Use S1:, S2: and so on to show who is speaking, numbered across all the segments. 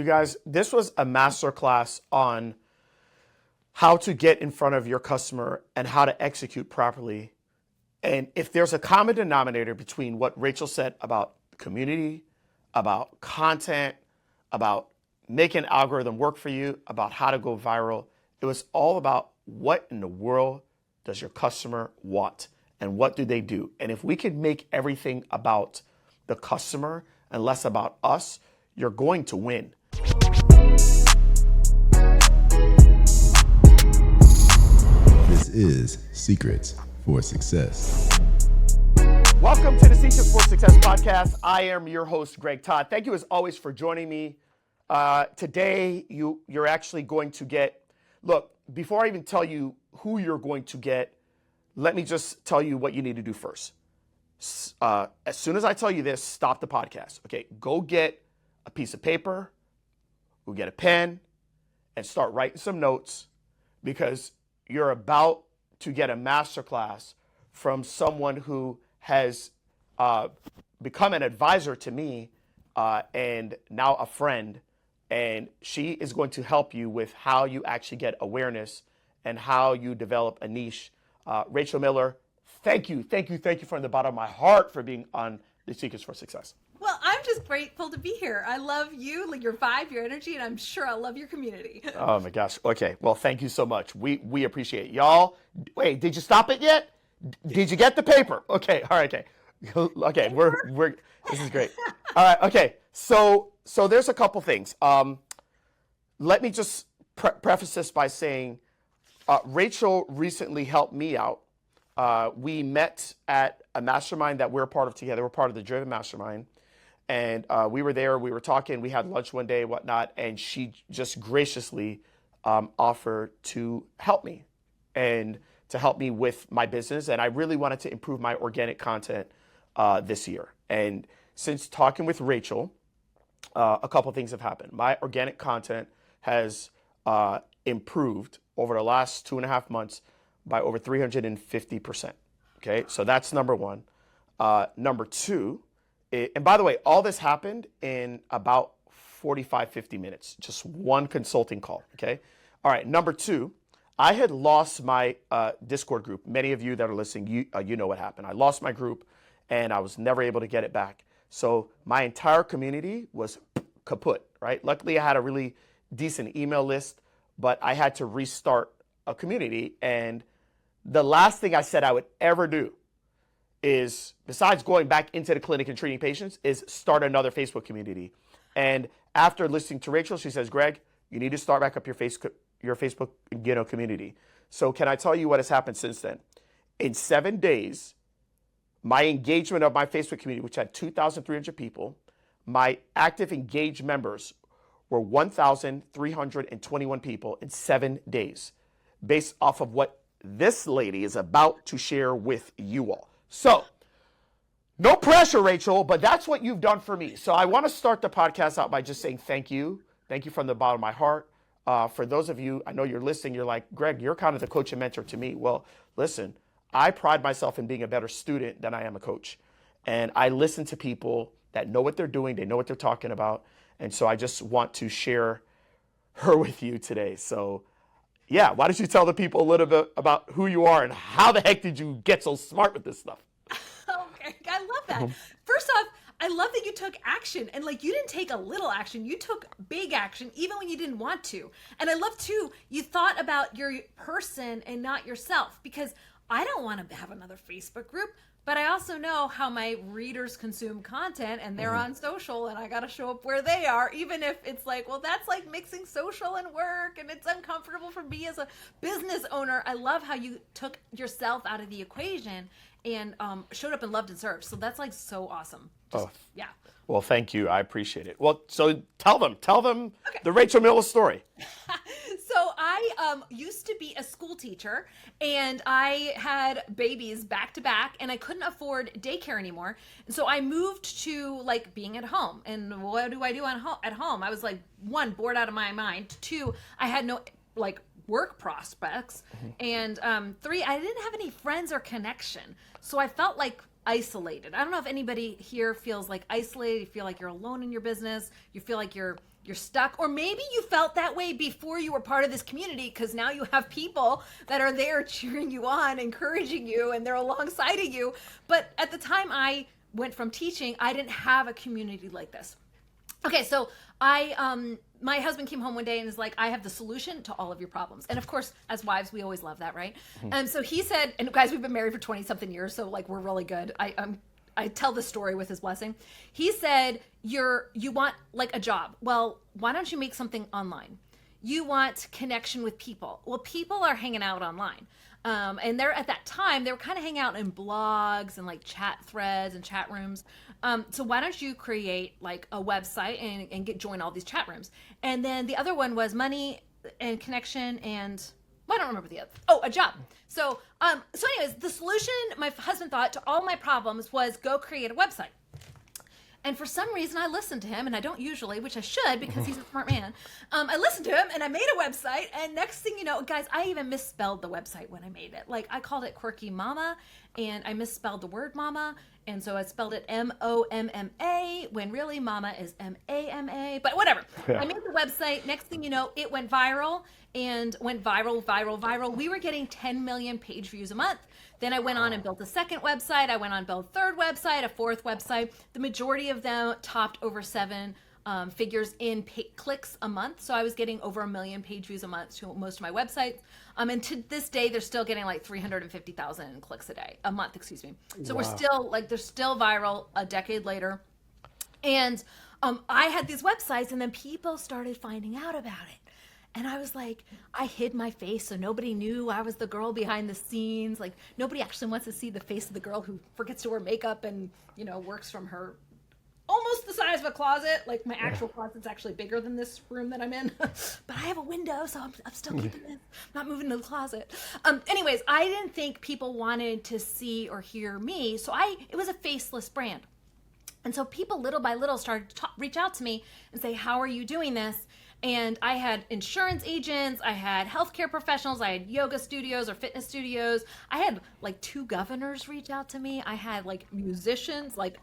S1: You guys, this was a masterclass on how to get in front of your customer and how to execute properly. And if there's a common denominator between what Rachel said about community, about content, about making an algorithm work for you, about how to go viral, it was all about what in the world does your customer want and what do they do? And if we can make everything about the customer and less about us, you're going to win.
S2: This is Secrets for Success.
S1: Welcome to the Secrets for Success podcast. I am your host, Greg Todd. Thank you as always for joining me. Today, you're actually going to get, look, before I even tell you who you're going to get, let me just tell you what you need to do first. As soon as I tell you this, stop the podcast. Okay, go get a piece of paper, go get a pen, and start writing some notes because you're about to get a masterclass from someone who has become an advisor to me and now a friend. And she is going to help you with how you actually get awareness and how you develop a niche. Rachel Miller, thank you from the bottom of my heart for being on the Secrets for Success.
S3: Well, I'm just grateful to be here. I love you, like your vibe, your energy, and I'm sure I'll love your community.
S1: Oh my gosh. Okay. Well, thank you so much. We appreciate it. Y'all. Wait, did you stop it yet? Did you get the paper? Okay. All right. Okay. Okay. We're this is great. All right. Okay. So there's a couple things. Let me just preface this by saying Rachel recently helped me out. We met at a mastermind that we're a part of together. We're part of the Driven Mastermind. And we were there, we were talking, we had lunch one day and whatnot, and she just graciously offered to help me and to help me with my business. And I really wanted to improve my organic content this year. And since talking with Rachel, a couple of things have happened. My organic content has improved over the last 2.5 months by over 350%. Okay, so that's number one. Number two, and by the way, all this happened in about 45, 50 minutes, just one consulting call, okay? All right, number two, I had lost my Discord group. Many of you that are listening, you know what happened. I lost my group and I was never able to get it back. So my entire community was kaput, right? Luckily, I had a really decent email list, but I had to restart a community. And the last thing I said I would ever do is, besides going back into the clinic and treating patients, is start another Facebook community. And after listening to Rachel, she says, Greg, you need to start back up your Facebook community. So can I tell you what has happened since then? In 7 days, my engagement of my Facebook community, which had 2,300 people, my active engaged members were 1,321 people in 7 days, based off of what this lady is about to share with you all. So, no pressure, Rachel, but that's what you've done for me. So I want to start the podcast out by just saying thank you. Thank you from the bottom of my heart. For those of you, I know you're listening, you're like, Greg, you're kind of the coach and mentor to me. Well, listen, I pride myself in being a better student than I am a coach. And I listen to people that know what they're doing, they know what they're talking about. And so I just want to share her with you today. So yeah, why don't you tell the people a little bit about who you are and how the heck did you get so smart with this stuff?
S3: Okay, I love that. First off, I love that you took action, and like you didn't take a little action, you took big action even when you didn't want to. And I love too, you thought about your person and not yourself, because I don't want to have another Facebook group, but I also know how my readers consume content, and they're on social, and I got to show up where they are, even if it's like, well, that's like mixing social and work, and it's uncomfortable for me as a business owner. I love how you took yourself out of the equation and showed up and loved and served. So that's like so awesome. Yeah.
S1: Well, thank you. I appreciate it. Well, so tell them
S3: Okay.
S1: the Rachel Miller story.
S3: So I used to be a school teacher, and I had babies back to back, and I couldn't afford daycare anymore. And so I moved to like being at home. And what do I do at home? I was like, one, bored out of my mind. Two, I had no like work prospects. And three, I didn't have any friends or connection. So I felt like isolated. I don't know if anybody here feels like isolated. You feel like you're alone in your business. You feel like you're you're stuck, or maybe you felt that way before you were part of this community, because now you have people that are there cheering you on, encouraging you, and they're alongside of you. But at the time I went from teaching, I didn't have a community like this. Okay, so my husband came home one day and is like, I have the solution to all of your problems. And of course, as wives, we always love that, right? And so he said, and guys, we've been married for 20 something years, so like we're really good. I tell the story with his blessing. He said, you want like a job. Well, why don't you make something online? You want connection with people. Well, people are hanging out online. And they're at that time, they were kind of hanging out in blogs and like chat threads and chat rooms. So why don't you create like a website and join all these chat rooms? And then the other one was money and connection and I don't remember the other. Oh, a job. So anyways, the solution my husband thought to all my problems was go create a website. And for some reason, I listened to him, and I don't usually, which I should because he's a smart man. I listened to him, and I made a website. And next thing you know, guys, I even misspelled the website when I made it. Like, I called it Quirky Mama, and I misspelled the word mama. And so I spelled it M-O-M-M-A, when really mama is M-A-M-A. But whatever. Yeah. I made the website. Next thing you know, it went viral, and went viral. We were getting 10 million page views a month. Then I went on and built a second website. I went on built a third website, a fourth website. The majority of them topped over seven figures in clicks a month. So I was getting over 1 million page views a month to most of my websites. And to this day, they're still getting like 350,000 clicks a month, excuse me. So We're still like, they're still viral a decade later. And I had these websites, and then people started finding out about it. And I was like, I hid my face so nobody knew I was the girl behind the scenes. Like, nobody actually wants to see the face of the girl who forgets to wear makeup and, works from her almost the size of a closet. Like, my actual closet's actually bigger than this room that I'm in. But I have a window, so I'm still keeping it. I'm not moving to the closet. Anyways, I didn't think people wanted to see or hear me. So it was a faceless brand. And so people little by little started to reach out to me and say, how are you doing this? And I had insurance agents, I had healthcare professionals, I had yoga studios or fitness studios. I had like 2 governors reach out to me. I had like musicians, like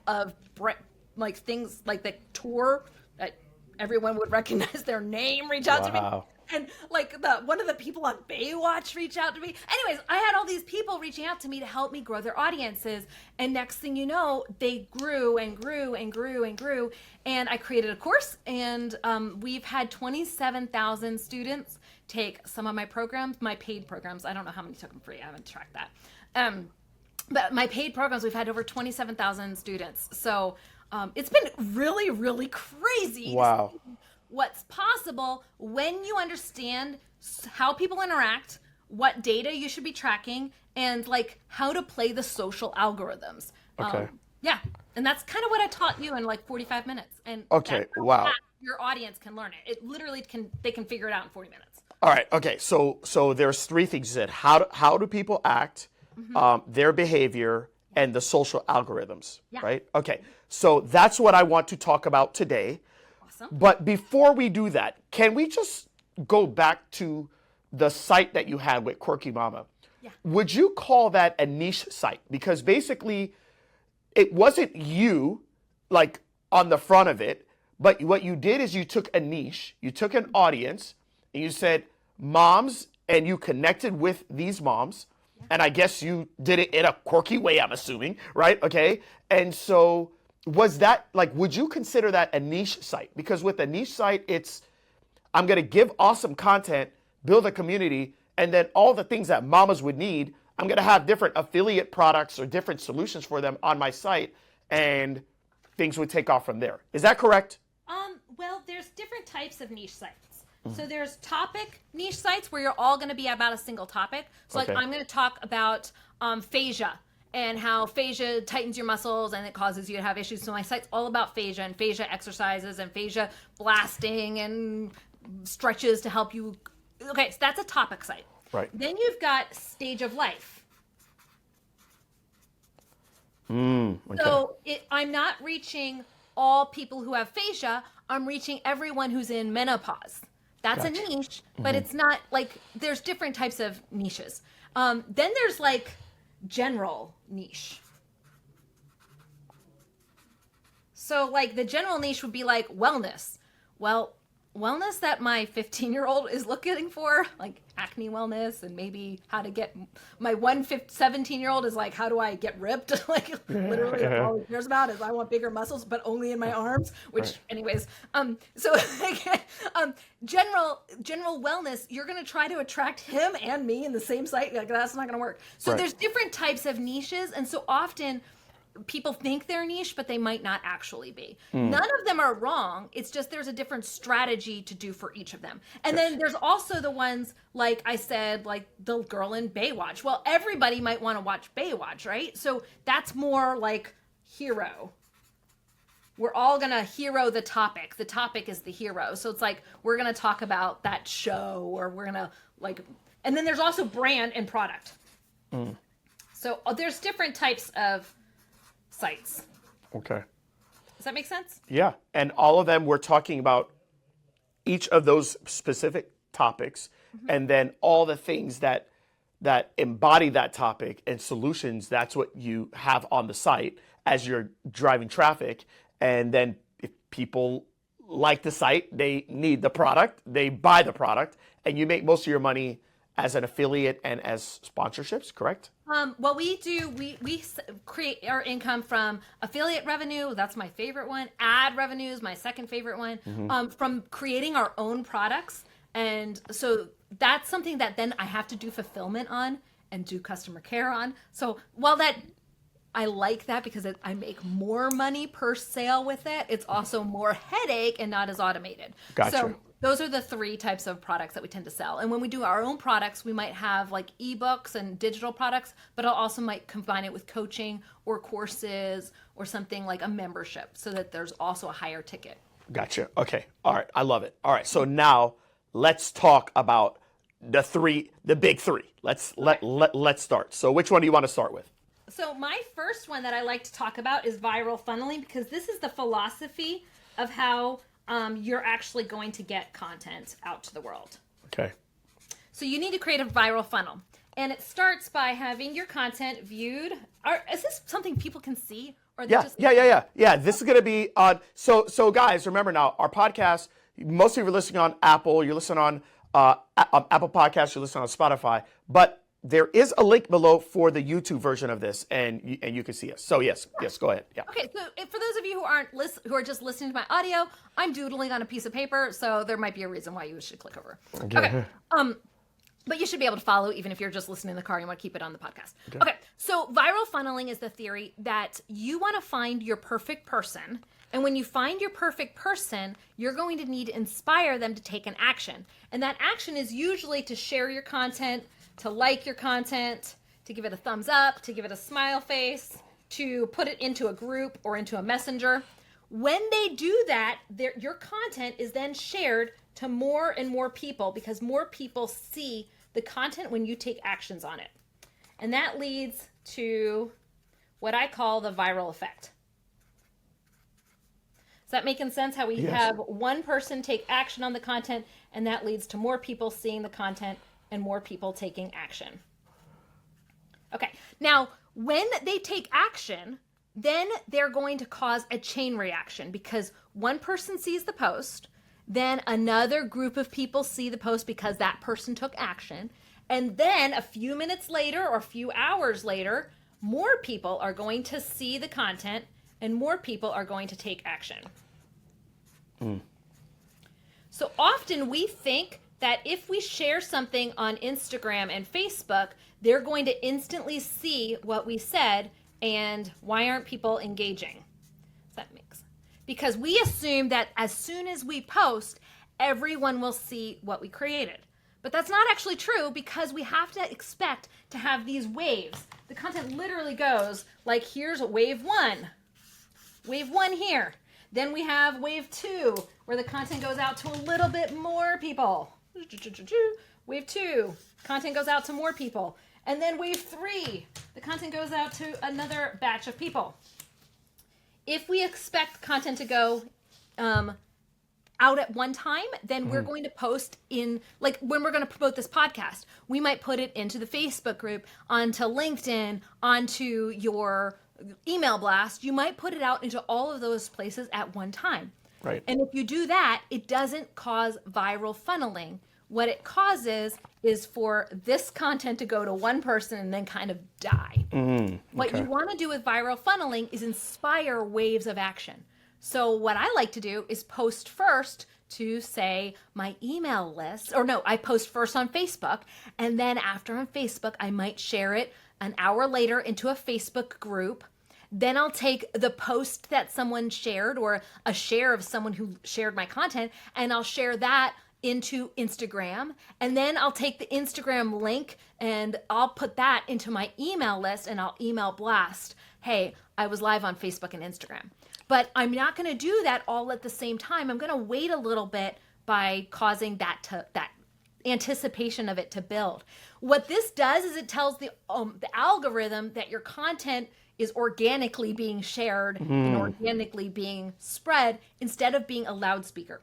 S3: things like the tour that everyone would recognize their name reach out to me. And like one of the people on Baywatch reached out to me. Anyways, I had all these people reaching out to me to help me grow their audiences. And next thing you know, they grew and grew and grew and grew. And I created a course, and we've had 27,000 students take some of my programs, my paid programs. I don't know how many took them free. I haven't tracked that. But my paid programs, we've had over 27,000 students. So it's been really, really crazy.
S1: Wow.
S3: What's possible when you understand how people interact, what data you should be tracking, and like how to play the social algorithms.
S1: Okay.
S3: Yeah. And that's kind of what I taught you in like 45 minutes. And
S1: okay, wow.
S3: Your audience can learn it. It literally they can figure it out in 40 minutes.
S1: All right. Okay. So there's 3 things you said. How do people act, their behavior, and the social algorithms, right? Okay. So that's what I want to talk about today. But before we do that, can we just go back to the site that you had with Quirky Mama? Yeah. Would you call that a niche site? Because basically, it wasn't you, like, on the front of it, but what you did is you took a niche, you took an audience, and you said moms, and you connected with these moms, and I guess you did it in a quirky way, I'm assuming, right? Okay, and so was that, like, would you consider that a niche site? Because with a niche site, it's, I'm going to give awesome content, build a community, and then all the things that mamas would need, I'm going to have different affiliate products or different solutions for them on my site, and things would take off from there. Is that correct?
S3: Well, there's different types of niche sites. So there's topic niche sites where you're all going to be about a single topic. So like I'm going to talk about fascia and how fascia tightens your muscles and it causes you to have issues. So my site's all about fascia and fascia exercises and fascia blasting and stretches to help you. Okay, so that's a topic site.
S1: Right.
S3: Then you've got stage of life.
S1: Okay.
S3: So I'm not reaching all people who have fascia. I'm reaching everyone who's in menopause. That's a niche, but it's not like, there's different types of niches. Then there's like general niche. So like the general niche would be like wellness. Well, wellness that my 15-year-old is looking for, like acne wellness, and maybe how to get my 17-year-old is like, how do I get ripped? Like literally that's all he cares about is I want bigger muscles, but only in my arms, which anyways, so like, general wellness, you're going to try to attract him and me in the same site. Like that's not going to work. So there's different types of niches. And so often people think they're niche, but they might not actually be. None of them are wrong. It's just there's a different strategy to do for each of them. And then there's also the ones, like I said, like the girl in Baywatch. Well, everybody might want to watch Baywatch, right? So that's more like hero. We're all going to hero the topic. The topic is the hero. So it's like we're going to talk about that show, or we're going to like, and then there's also brand and product. So there's different types of sites.
S1: Okay.
S3: Does that make sense?
S1: Yeah. And all of them, we're talking about each of those specific topics, and then all the things that embody that topic and solutions. That's what you have on the site as you're driving traffic. And then if people like the site, they need the product, they buy the product, and you make most of your money as an affiliate and as sponsorships, correct?
S3: Well, we create our income from affiliate revenue. That's my favorite one. Ad revenue is my second favorite one. From creating our own products. And so that's something that then I have to do fulfillment on and do customer care on. So while that, I like that because I make more money per sale with it, it's also more headache and not as automated.
S1: Gotcha.
S3: So those are the three types of products that we tend to sell. And when we do our own products, we might have like ebooks and digital products, but I also might combine it with coaching or courses or something like a membership so that there's also a higher ticket.
S1: Gotcha. Okay. All right. I love it. All right. So now let's talk about the big three. Let's start. So which one do you want to start with?
S3: So my first one that I like to talk about is viral funneling, because this is the philosophy of how you're actually going to get content out to the world.
S1: Okay.
S3: So you need to create a viral funnel. And it starts by having your content viewed. Is this something people can see? Or
S1: Yeah. This is going to be on. So guys, remember now, our podcast, most of you are listening on Apple, you're listening on Apple Podcasts, you're listening on Spotify, but there is a link below for the YouTube version of this, and you can see us. So yes, go ahead. Yeah.
S3: Okay, so for those of you who are just listening to my audio, I'm doodling on a piece of paper, so there might be a reason why you should click over. Okay. But you should be able to follow even if you're just listening in the car and you want to keep it on the podcast. Okay. So viral funneling is the theory that you want to find your perfect person. And when you find your perfect person, you're going to need to inspire them to take an action. And that action is usually to share your content, to like your content, to give it a thumbs up, to give it a smile face, to put it into a group or into a messenger. When they do that, your content is then shared to more and more people because more people see the content when you take actions on it. And that leads to what I call the viral effect. Is that making sense? How we have one person take action on the content, and that leads to more people seeing the content and more people taking action. Okay, now when they take action, then they're going to cause a chain reaction because one person sees the post, then another group of people see the post because that person took action, and then a few minutes later or a few hours later, more people are going to see the content and more people are going to take action. So often we think that if we share something on Instagram and Facebook, they're going to instantly see what we said, and why aren't people engaging? Does that make sense? Because we assume that as soon as we post, everyone will see what we created. But that's not actually true because we have to expect to have these waves. The content literally goes like, here's wave one here. Then we have wave 2, where the content goes out to a little bit more people. Wave 2, content goes out to more people. And then wave 3, the content goes out to another batch of people. If we expect content to go out at one time, then we're going to post in, like when we're going to promote this podcast, we might put it into the Facebook group, onto LinkedIn, onto your email blast. You might put it out into all of those places at one time.
S1: Right.
S3: And if you do that, it doesn't cause viral funneling. What it causes is for this content to go to one person and then kind of die. What you want to do with viral funneling is inspire waves of action. So what I like to do is post first to, say, my email list, or no, I post first on Facebook, and then after on Facebook, I might share it an hour later into a Facebook group. Then I'll take the post that someone shared or a share of someone who shared my content, and I'll share that into Instagram. And then I'll take the Instagram link and I'll put that into my email list, and I'll email blast, hey, I was live on Facebook and Instagram. But I'm not going to do that all at the same time. I'm going to wait a little bit by causing that anticipation of it to build. What this does is it tells the algorithm that your content is organically being shared and organically being spread instead of being a loudspeaker.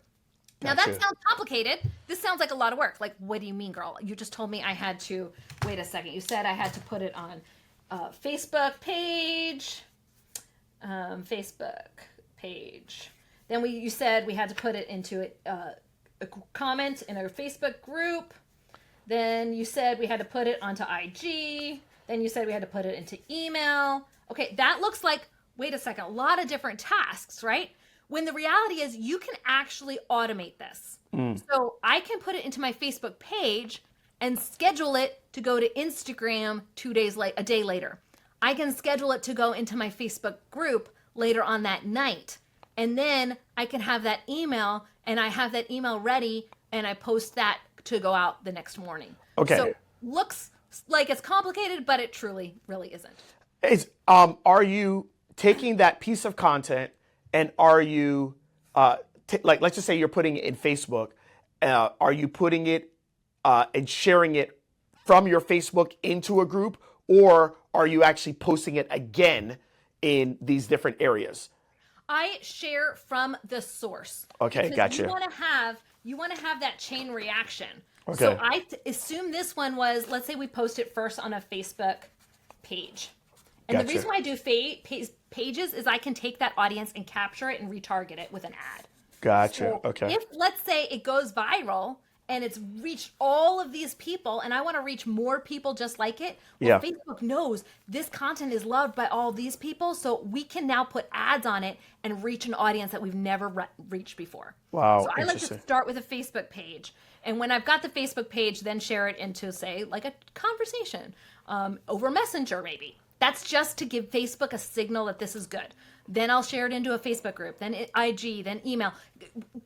S3: Now that sounds complicated. This sounds like a lot of work. Like, what do you mean, girl? You just told me I had to, wait a second. You said I had to put it on Facebook page. Facebook page. Then you said we had to put it into a comment in our Facebook group. Then you said we had to put it onto IG. Then you said we had to put it into email. Okay, that looks like, wait a second, a lot of different tasks, right? When the reality is you can actually automate this. So I can put it into my Facebook page and schedule it to go to Instagram a day later. I can schedule it to go into my Facebook group later on that night. And then I can have that email, and I have that email ready, and I post that to go out the next morning.
S1: Okay.
S3: So looks like it's complicated, but it truly, really isn't.
S1: Are you taking that piece of content and are you, like, let's just say you're putting it in Facebook, are you putting it and sharing it from your Facebook into a group, or are you actually posting it again in these different areas?
S3: I share from the source.
S1: Okay, gotcha.
S3: You want to have that chain reaction.
S1: Okay.
S3: So I assume this one was, let's say we post it first on a Facebook page. And
S1: Gotcha.
S3: the reason why I do pages is I can take that audience and capture it and retarget it with an ad.
S1: Gotcha.
S3: So
S1: Okay.
S3: if, let's say, it goes viral and it's reached all of these people and I want to reach more people just like it, well,
S1: Yeah.
S3: Facebook knows this content is loved by all these people, so we can now put ads on it and reach an audience that we've never reached before.
S1: Wow,
S3: So I like to
S1: interesting.
S3: start with a Facebook page. And when I've got the Facebook page, then share it into, say, like a conversation over Messenger maybe. That's just to give Facebook a signal that this is good. Then I'll share it into a Facebook group, then IG, then email.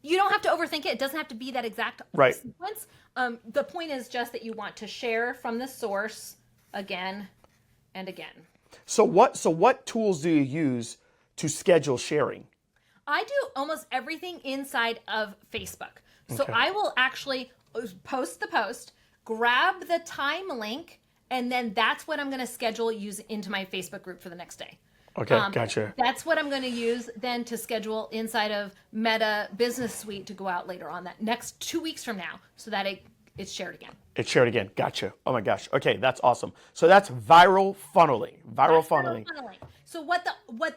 S3: You don't have to overthink it. It doesn't have to be that exact
S1: Right.
S3: sequence. The point is just that you want to share from the source again and again.
S1: So what tools do you use to schedule sharing?
S3: I do almost everything inside of Facebook. So
S1: Okay.
S3: I will actually post the post, grab the time link, and then that's what I'm going to schedule use into my Facebook group for the next day.
S1: Okay, gotcha.
S3: That's what I'm going to use then to schedule inside of Meta Business Suite to go out later on that next 2 weeks from now, so that it's shared again.
S1: It's shared again. Gotcha. Oh my gosh. Okay, that's awesome. So that's viral funneling. Viral funneling.
S3: So what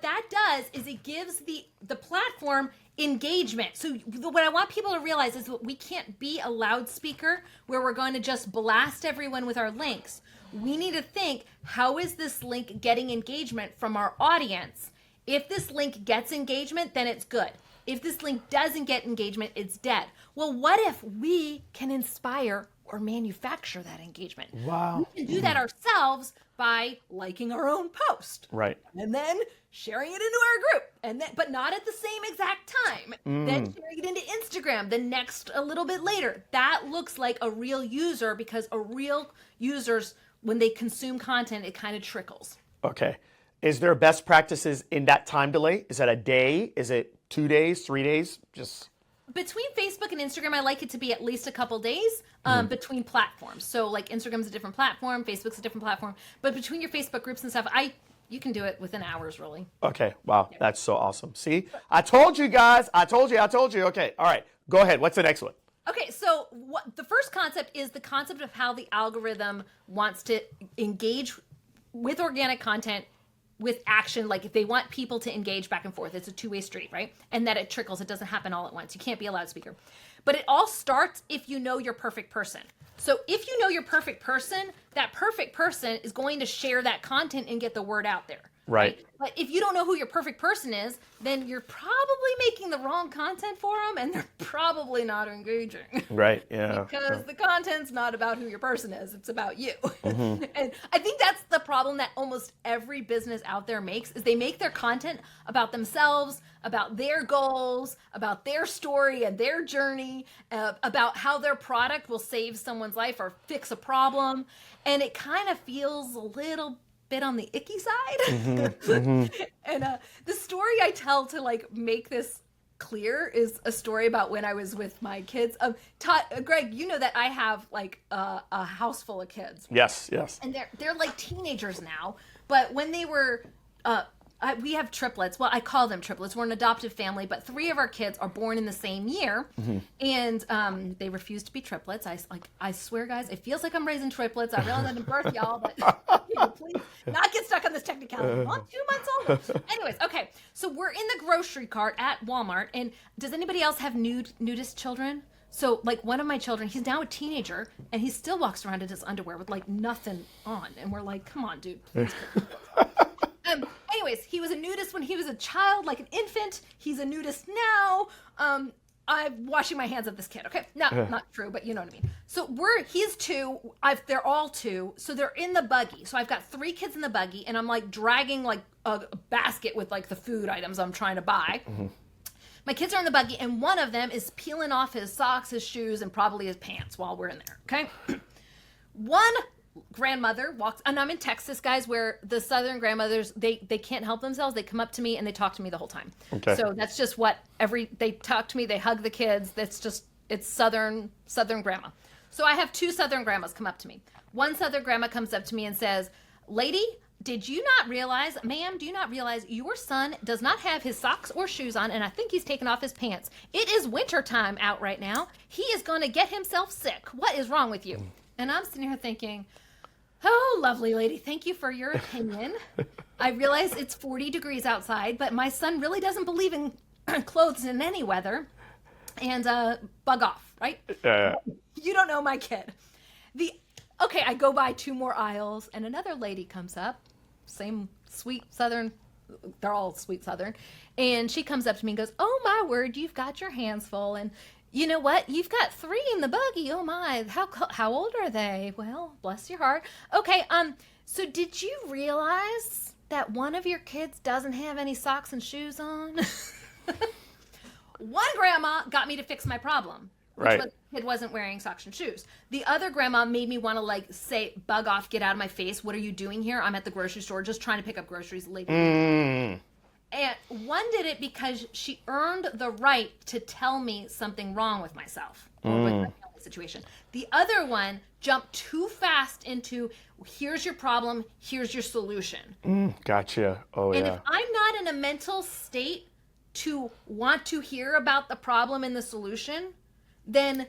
S3: that does is it gives the platform engagement. So what I want people to realize is that we can't be a loudspeaker where we're going to just blast everyone with our links. We need to think, how is this link getting engagement from our audience? If this link gets engagement, then it's good. If this link doesn't get engagement, it's dead. Well, what if we can inspire or manufacture that engagement?
S1: Wow.
S3: We can do that ourselves by liking our own post.
S1: Right.
S3: And then sharing it into our group, and then, but not at the same exact time. Then sharing it into Instagram the next a little bit later. That looks like a real user, because a real user's, when they consume content, it kind of trickles.
S1: Okay. Is there best practices in that time delay? Is that a day? Is it 2 days, 3 days? Just
S3: Between Facebook and Instagram, I like it to be at least a couple days between platforms. So like Instagram's a different platform, Facebook's a different platform. But between your Facebook groups and stuff, you can do it within hours, really.
S1: okay. Wow, that's so awesome. See, I told you guys. I told you. Okay. All right. Go ahead. What's the next one?
S3: Okay, so the first concept is the concept of how the algorithm wants to engage with organic content with action, like if they want people to engage back and forth, it's a two-way street, right? And that it trickles, it doesn't happen all at once. You can't be a loudspeaker. But it all starts if you know your perfect person. So if you know your perfect person, that perfect person is going to share that content and get the word out there.
S1: Right.
S3: But if you don't know who your perfect person is, then you're probably making the wrong content for them, and they're probably not engaging.
S1: Right. Yeah.
S3: Because the content's not about who your person is, it's about you. And I think that's the problem that almost every business out there makes, is they make their content about themselves, about their goals, about their story and their journey, about how their product will save someone's life or fix a problem. And it kind of feels a little bit on the icky side. And the story I tell to like make this clear is a story about when I was with my kids. Todd, Greg, you know that I have like a house full of kids.
S1: Yes. Yes.
S3: And they're like teenagers now. But when they were, we have triplets. Well, I call them triplets. We're an adoptive family, but 3 of our kids are born in the same year, and they refuse to be triplets. I swear, guys, it feels like I'm raising triplets. I realize I didn't birth y'all, but please not get stuck on this technicality. I'm 2 months old. Anyways, okay. So we're in the grocery cart at Walmart, and does anybody else have nudist children? So, like, one of my children, he's now a teenager, and he still walks around in his underwear with, like, nothing on. And we're like, come on, dude, please. Anyways, he was a nudist when he was a child, like an infant. He's a nudist now. I'm washing my hands of this kid. Okay, not true, but you know what I mean. So he's 2. They're all 2. So they're in the buggy. So I've got 3 kids in the buggy, and I'm like dragging like a basket with like the food items I'm trying to buy. My kids are in the buggy, and one of them is peeling off his socks, his shoes, and probably his pants while we're in there. Okay. One grandmother walks, and I'm in Texas, guys, where the Southern grandmothers, they can't help themselves. They come up to me and they talk to me the whole time. Okay. So that's just what they talk to me. They hug the kids. It's Southern grandma. So I have 2 Southern grandmas come up to me. One Southern grandma comes up to me and says, "Lady, did you not realize, ma'am, do you not realize your son does not have his socks or shoes on, and I think he's taken off his pants. It is winter time out right now. He is going to get himself sick. What is wrong with you?" And I'm sitting here thinking, oh, lovely lady, thank you for your opinion. I realize it's 40 degrees outside, but my son really doesn't believe in clothes in any weather. And bug off, right? You don't know my kid. Okay, I go by 2 more aisles, and another lady comes up, same sweet Southern, they're all sweet Southern, and she comes up to me and goes, "Oh my word, you've got your hands full, and you know what? You've got 3 in the buggy. Oh my, how old are they?" Well, bless your heart. Okay, so did you realize that one of your kids doesn't have any socks and shoes on? One grandma got me to fix my problem. Right. The kid wasn't wearing socks and shoes. The other grandma made me want to like say, "Bug off, get out of my face. What are you doing here? I'm at the grocery store just trying to pick up groceries later." And one did it because she earned the right to tell me something wrong with myself or with my family situation. The other one jumped too fast into, here's your problem, here's your solution.
S1: Gotcha. Oh,
S3: and
S1: yeah.
S3: if I'm not in a mental state to want to hear about the problem and the solution, then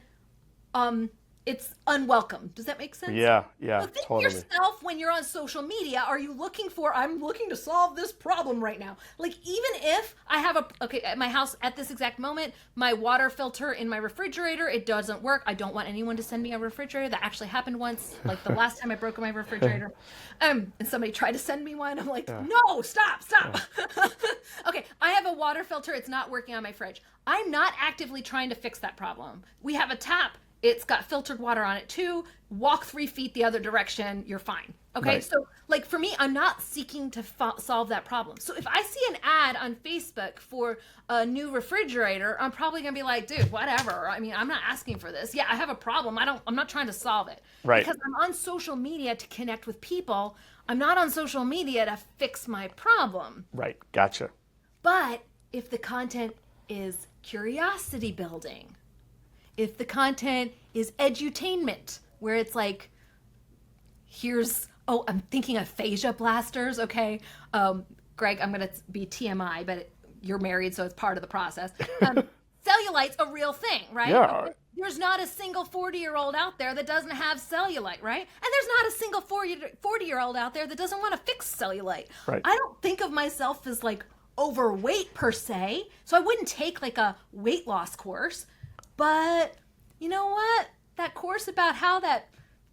S3: it's unwelcome. Does that make sense?
S1: Yeah,
S3: So think
S1: totally.
S3: yourself when you're on social media, are you looking for, I'm looking to solve this problem right now? Like, even if I have at my house at this exact moment, my water filter in my refrigerator, it doesn't work. I don't want anyone to send me a refrigerator. That actually happened once, like the last time I broke my refrigerator. And somebody tried to send me one. I'm like, no, stop. Okay, I have a water filter. It's not working on my fridge. I'm not actively trying to fix that problem. We have a tap. It's got filtered water on it too. Walk 3 feet the other direction, you're fine. Okay, right. So like for me, I'm not seeking to solve that problem. So if I see an ad on Facebook for a new refrigerator, I'm probably gonna be like, dude, whatever. I mean, I'm not asking for this. Yeah, I have a problem. I'm not trying to solve it.
S1: Right.
S3: Because I'm on social media to connect with people. I'm not on social media to fix my problem.
S1: Right. Gotcha.
S3: But if the content is curiosity building, if the content is edutainment, where it's like, I'm thinking of phasia blasters, okay? Greg, I'm going to be TMI, but you're married, so it's part of the process. cellulite's a real thing, right?
S1: Yeah.
S3: There's not a single 40-year-old out there that doesn't have cellulite, right? And there's not a single 40-year-old out there that doesn't want to fix cellulite.
S1: Right.
S3: I don't think of myself as like overweight per se, so I wouldn't take like a weight loss course. But you know what? That course about how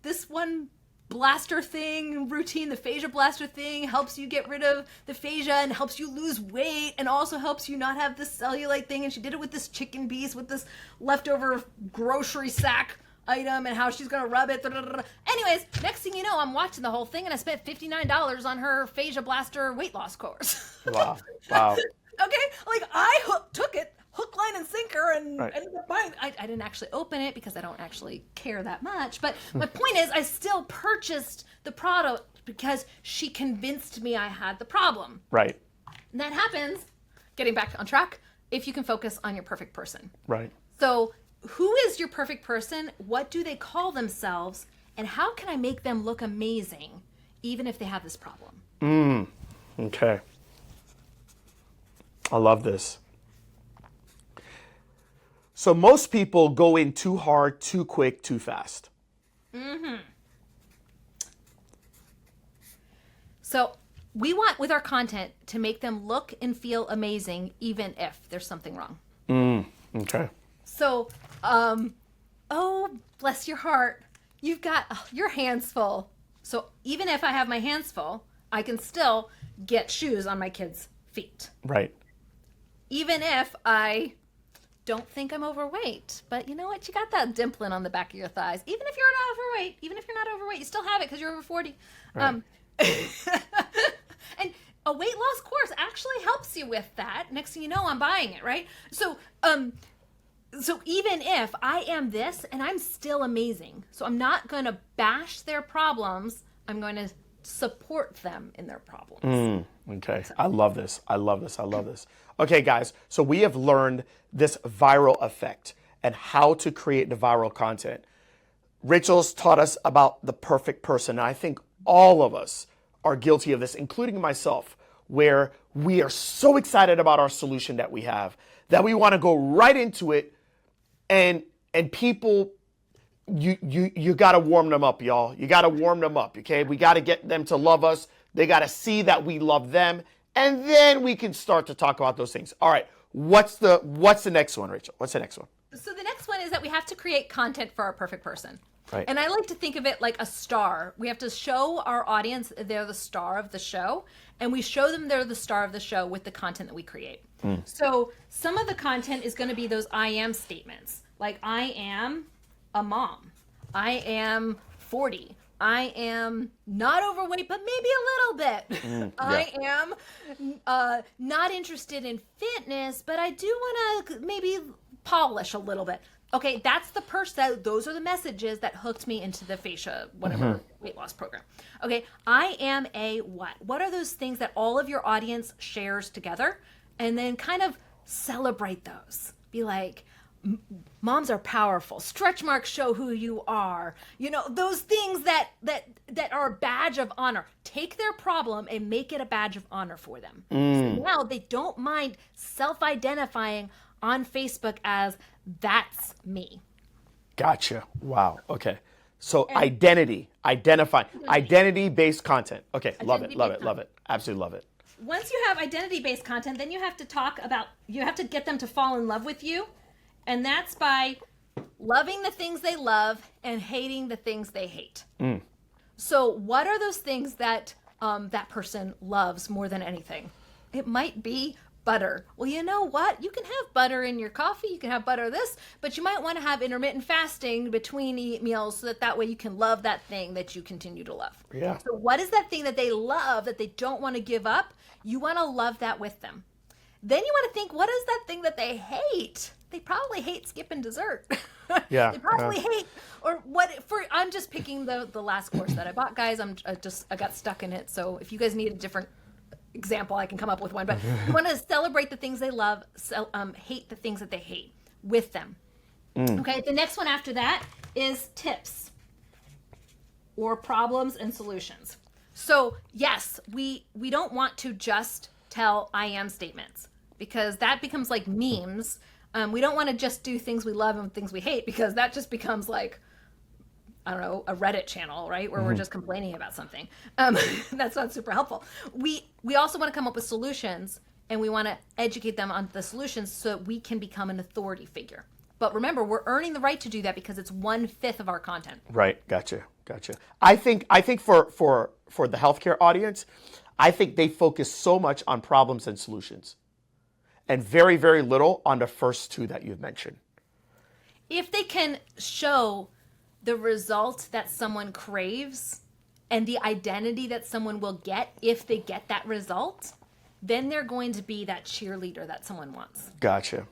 S3: this one blaster thing routine, the fascia blaster thing, helps you get rid of the fascia and helps you lose weight and also helps you not have this cellulite thing. And she did it with this chicken beast with this leftover grocery sack item and how she's gonna rub it. Anyways, next thing you know, I'm watching the whole thing and I spent $59 on her fascia blaster weight loss course.
S1: Wow.
S3: Okay, like I took it hook, line, and sinker, and
S1: Right.
S3: ended up buying. I didn't actually open it because I don't actually care that much. But my point is, I still purchased the product because she convinced me I had the problem.
S1: Right.
S3: And that happens, getting back on track, if you can focus on your perfect person.
S1: Right.
S3: So, who is your perfect person? What do they call themselves? And how can I make them look amazing, even if they have this problem?
S1: Okay. I love this. So most people go in too hard, too quick, too fast.
S3: So we want with our content to make them look and feel amazing, even if there's something wrong.
S1: Okay.
S3: So, oh, bless your heart. You've got your hands full. So even if I have my hands full, I can still get shoes on my kids' feet.
S1: Right.
S3: Even if I don't think I'm overweight, but you know what? You got that dimpling on the back of your thighs. Even if you're not overweight, you still have it because you're over 40.
S1: Right.
S3: And a weight loss course actually helps you with that. Next thing you know, I'm buying it, right? So even if I am this and I'm still amazing, so I'm not going to bash their problems, I'm going to support them in their problems.
S1: Okay. I love this. I love this. I love this. Okay, guys. So we have learned this viral effect and how to create the viral content. Rachel's taught us about the perfect person. And I think all of us are guilty of this, including myself, where we are so excited about our solution that we have that we want to go right into it, and people, you got to warm them up, y'all. You got to warm them up, okay? We got to get them to love us. They got to see that we love them, and then we can start to talk about those things. All right, what's the next one, Rachel? What's the next one?
S3: So the next one is that we have to create content for our perfect person.
S1: Right.
S3: And I like to think of it like a star. We have to show our audience they're the star of the show, and we show them they're the star of the show with the content that we create. So some of the content is going to be those I am statements, like I am a mom, I am 40, I am not overweight, but maybe a little bit. I am not interested in fitness, but I do want to maybe polish a little bit. Okay, that's the person. Those are the messages that hooked me into the fascia, whatever weight loss program. Okay, I am a what? What are those things that all of your audience shares together? And then kind of celebrate those. Be like, moms are powerful. Stretch marks show who you are. You know, those things that are a badge of honor. Take their problem and make it a badge of honor for them. So now they don't mind self-identifying on Facebook as that's me.
S1: Gotcha. Wow. Okay. So identity-based content. Okay. Love it. Absolutely love it.
S3: Once you have identity-based content, then you have to get them to fall in love with you. And that's by loving the things they love and hating the things they hate. So what are those things that that person loves more than anything? It might be butter. Well, you know what? You can have butter in your coffee. You can have butter this, but you might want to have intermittent fasting between meals so that way you can love that thing that you continue to love.
S1: Yeah.
S3: So what is that thing that they love that they don't want to give up? You want to love that with them. Then you want to think, what is that thing that they hate? They probably hate skipping dessert.
S1: Yeah.
S3: They probably hate, or I'm just picking the last course that I bought, guys. I got stuck in it. So if you guys need a different example, I can come up with one, but you want to celebrate the things they love, hate the things that they hate with them. Okay, the next one after that is tips or problems and solutions. So yes, we don't want to just tell I am statements because that becomes like memes. We don't want to just do things we love and things we hate, because that just becomes like, I don't know, a Reddit channel, right? Where we're just complaining about something. That's not super helpful. We also want to come up with solutions, and we want to educate them on the solutions so that we can become an authority figure. But remember, we're earning the right to do that because it's 1/5 of our content.
S1: Right. Gotcha. I think for the healthcare audience, I think they focus so much on problems and solutions, and very, very little on the first two that you've mentioned.
S3: If they can show the result that someone craves and the identity that someone will get if they get that result, then they're going to be that cheerleader that someone wants.
S1: Gotcha.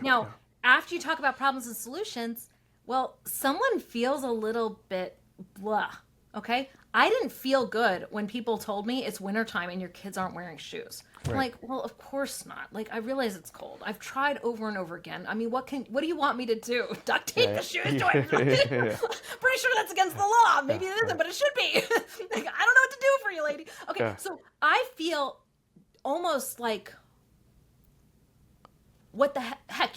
S3: Now, after you talk about problems and solutions, well, someone feels a little bit blah, okay? I didn't feel good when people told me it's wintertime and your kids aren't wearing shoes. I'm like, well, of course not. Like, I realize it's cold. I've tried over and over again. I mean, what do you want me to do? Duct tape the shoes to it? Pretty sure that's against the law. Maybe it isn't, but it should be. Like, I don't know what to do for you, lady. Okay, so I feel almost like, what the heck?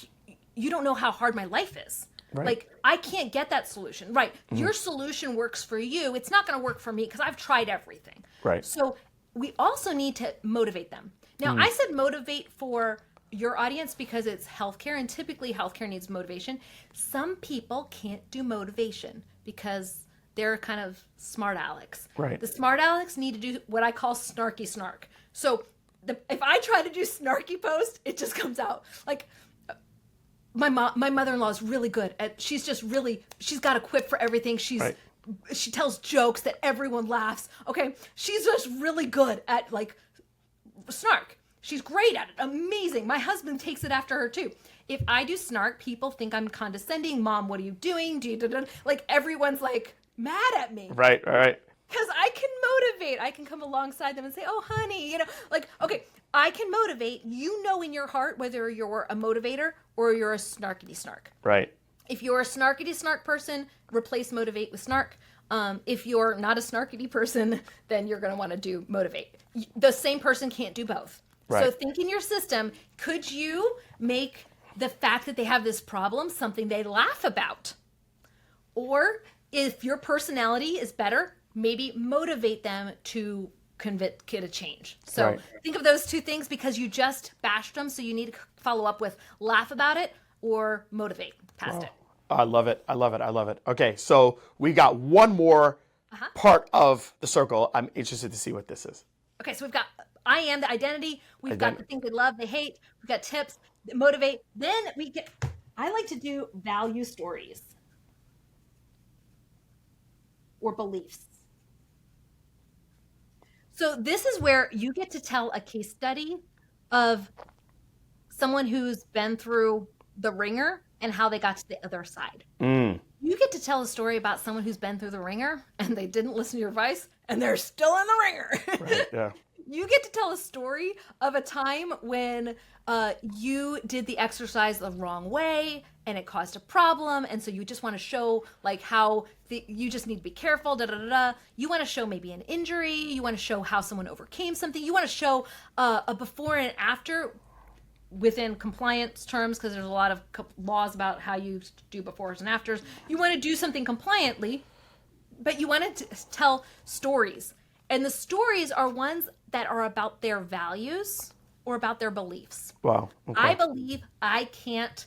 S3: You don't know how hard my life is. Right. Like, I can't get that solution. Right. Your solution works for you. It's not going to work for me because I've tried everything.
S1: Right.
S3: So we also need to motivate them. Now, I said motivate for your audience because it's healthcare, and typically healthcare needs motivation. Some people can't do motivation because they're kind of smart alecks.
S1: Right.
S3: The smart alecks need to do what I call snarky snark. So if I try to do snarky post, it just comes out. Like, my mother-in-law is really good at, she's got a quip for everything. She tells jokes that everyone laughs. Okay. She's just really good at, like, snark. She's great at it. Amazing. My husband takes it after her too. If I do snark, people think I'm condescending. Mom, what are you doing? Like, everyone's like mad at me.
S1: Right.
S3: Because I can motivate. I can come alongside them and say, oh, honey, like, okay, I can motivate. You know in your heart whether you're a motivator or you're a snarkity snark.
S1: Right.
S3: If you're a snarkity snark person, replace motivate with snark. If you're not a snarkity person, then you're going to want to do motivate. The same person can't do both. Right. So think in your system, could you make the fact that they have this problem something they laugh about? Or if your personality is better, maybe motivate them to get a change. So think of those two things, because you just bashed them. So you need to follow up with laugh about it or motivate past it.
S1: I love it. Okay, so we got one more part of the circle. I'm interested to see what this is.
S3: Okay, so we've got I am, the identity. We've got the things they love, they hate. We've got tips, motivate. Then I like to do value stories or beliefs. So this is where you get to tell a case study of someone who's been through the ringer and how they got to the other side. You get to tell a story about someone who's been through the ringer and they didn't listen to your advice and they're still in the ringer.
S1: Right, yeah.
S3: You get to tell a story of a time when you did the exercise the wrong way and it caused a problem, and so you just want to show like how you just need to be careful. You want to show maybe an injury. You want to show how someone overcame something. You want to show a before and after within compliance terms, because there's a lot of laws about how you do befores and afters. You want to do something compliantly, but you want to tell stories. And the stories are ones that are about their values or about their beliefs.
S1: Wow. Okay.
S3: I believe I can't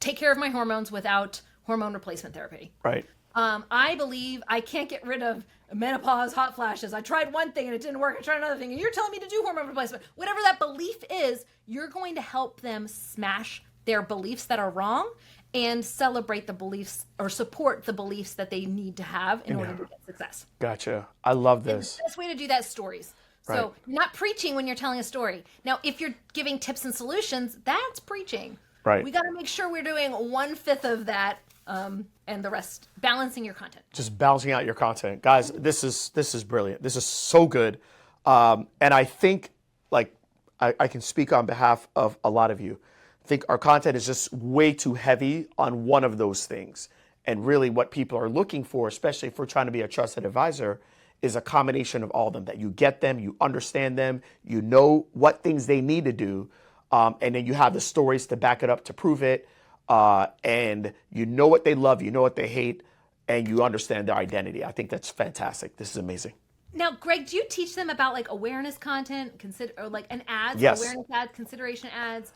S3: take care of my hormones without hormone replacement therapy.
S1: Right.
S3: I believe I can't get rid of menopause, hot flashes. I tried one thing and it didn't work. I tried another thing, and you're telling me to do hormone replacement. Whatever that belief is, you're going to help them smash their beliefs that are wrong and celebrate the beliefs or support the beliefs that they need to have in order to get success.
S1: Gotcha. I love this.
S3: And the best way to do that is stories. So you're not preaching when you're telling a story. Now, if you're giving tips and solutions, that's preaching.
S1: Right.
S3: We got to make sure we're doing 1/5 of that, and the rest balancing your content.
S1: Just balancing out your content, guys. This is brilliant. This is so good, and I think like I can speak on behalf of a lot of you. I think our content is just way too heavy on one of those things, and really what people are looking for, especially if we're trying to be a trusted advisor, is a combination of all of them. That you get them, you understand them, you know what things they need to do. and then you have the stories to back it up to prove it, and you know what they love, you know what they hate, and you understand their identity. I think that's fantastic. This is amazing.
S3: Now, Greg, do you teach them about like awareness content, or like an ads,
S1: Yes.
S3: awareness ads, consideration ads,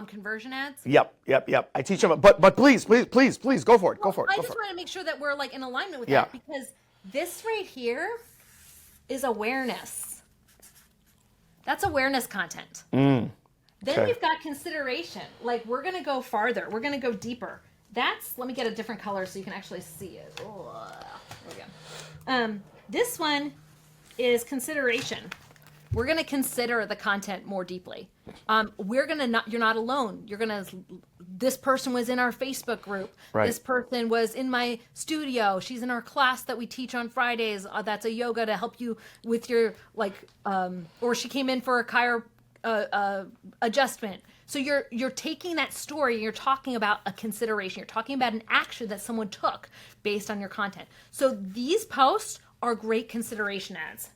S3: conversion ads?
S1: Yep. I teach them, but please, go for it. Go for it.
S3: I
S1: Go
S3: just
S1: for it.
S3: want to make sure that we're like in alignment with
S1: Yeah.
S3: that, because this right here is awareness. That's awareness content. Then
S1: okay.
S3: we've got consideration. Like, we're going to go farther. We're going to go deeper. Let me get a different color so you can actually see it. Oh, there we go. This one is consideration. We're going to consider the content more deeply. You're not alone. This person was in our Facebook group.
S1: Right.
S3: This person was in my studio. She's in our class that we teach on Fridays. That's a yoga to help you with your, or she came in for a adjustment. So you're taking that story, you're talking about a consideration. You're talking about an action that someone took based on your content. So these posts are great consideration ads.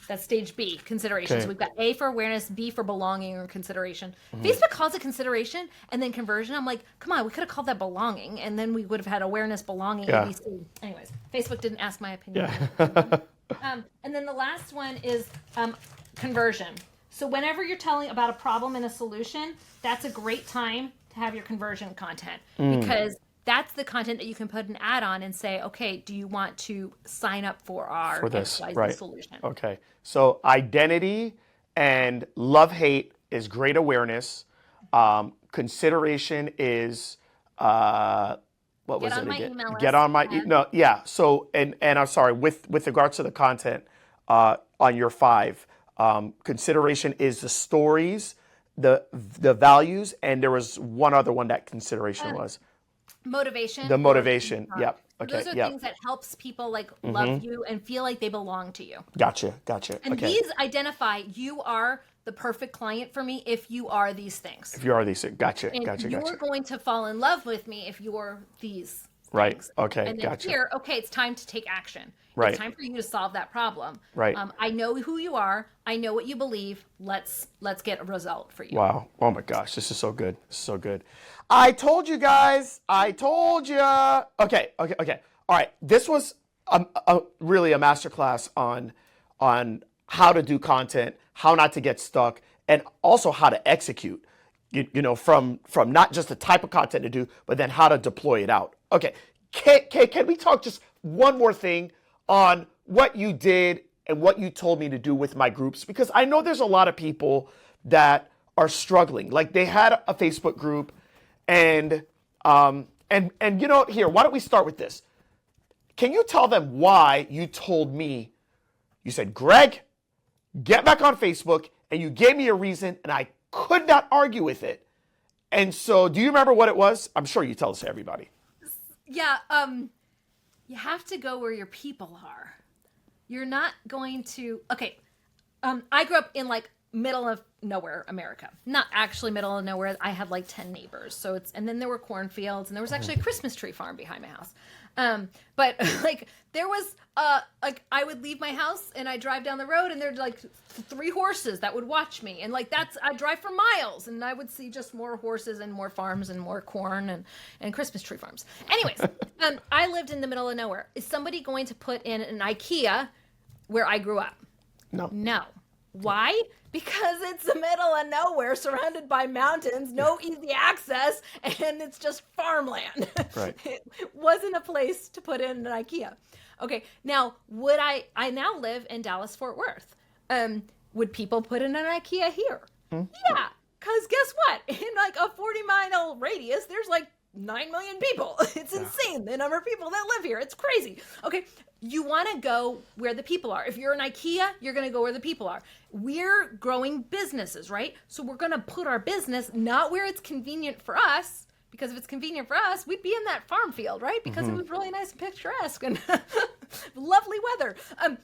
S3: That's stage B, consideration.
S1: Okay.
S3: So we've got A for awareness, B for belonging or consideration. Facebook calls it consideration and then conversion. I'm like, come on, we could have called that belonging, and then we would have had awareness, belonging,
S1: Yeah.
S3: ABC. Anyways, Facebook didn't ask my opinion.
S1: Yeah.
S3: And then the last one is conversion. So whenever you're telling about a problem and a solution, that's a great time to have your conversion content, because that's the content that you can put an ad on and say, okay, do you want to sign up for our
S1: For this,
S3: XYZ
S1: right.
S3: solution?
S1: Okay. So identity and love-hate is great awareness. Consideration is, what was
S3: Get
S1: it
S3: on my
S1: again?
S3: email list.
S1: Get on my, no, yeah. So, and I'm sorry, with regards to the content on your 5, consideration is the stories, the values, and there was one other one that consideration was.
S3: Motivation.
S1: The motivation. Yep. Okay.
S3: Those are
S1: Yep.
S3: things that helps people love you and feel like they belong to you.
S1: Gotcha.
S3: And
S1: Okay.
S3: these identify you are the perfect client for me if you are these things.
S1: If you are these things. Gotcha.
S3: And
S1: Gotcha.
S3: you're going to fall in love with me if you're these
S1: Right.
S3: things.
S1: Okay.
S3: And then
S1: Gotcha.
S3: here, okay, it's time to take action.
S1: Right.
S3: It's time for you to solve that problem.
S1: Right.
S3: I know who you are. I know what you believe. Let's get a result for you.
S1: Wow. Oh my gosh. This is so good. This is so good. I told you guys. I told you. Okay. All right. This was really a masterclass on how to do content, how not to get stuck, and also how to execute. You know, from not just the type of content to do, but then how to deploy it out. Okay. Can we talk just one more thing on what you did and what you told me to do with my groups? Because I know there's a lot of people that are struggling. Like, they had a Facebook group, and you know, here, why don't we start with this? Can you tell them why you told me, you said, Greg, get back on Facebook, and you gave me a reason, and I could not argue with it. And so, do you remember what it was? I'm sure you tell this to everybody.
S3: Yeah, you have to go where your people are. You're not going to, okay, I grew up in middle of nowhere, America. Not actually middle of nowhere. I had 10 neighbors. So and then there were cornfields, and there was actually a Christmas tree farm behind my house. But there was, I would leave my house and I drive down the road, and there's 3 horses that would watch me. And I drive for miles, and I would see just more horses and more farms and more corn and Christmas tree farms. Anyways, I lived in the middle of nowhere. Is somebody going to put in an IKEA where I grew up? No. Why? Because it's the middle of nowhere, surrounded by mountains, no easy access, and it's just farmland.
S1: Right.
S3: It wasn't a place to put in an IKEA. Okay, now I now live in Dallas, Fort Worth. Would people put in an IKEA here? Yeah, because guess what? In a 40-mile radius, there's 9 million people. It's insane, the number of people that live here. It's crazy. Okay, you want to go where the people are. If you're an IKEA, you're going to go where the people are. We're growing businesses, right? So we're going to put our business not where it's convenient for us, because if it's convenient for us, we'd be in that farm field, right? Because it was really nice and picturesque and lovely weather.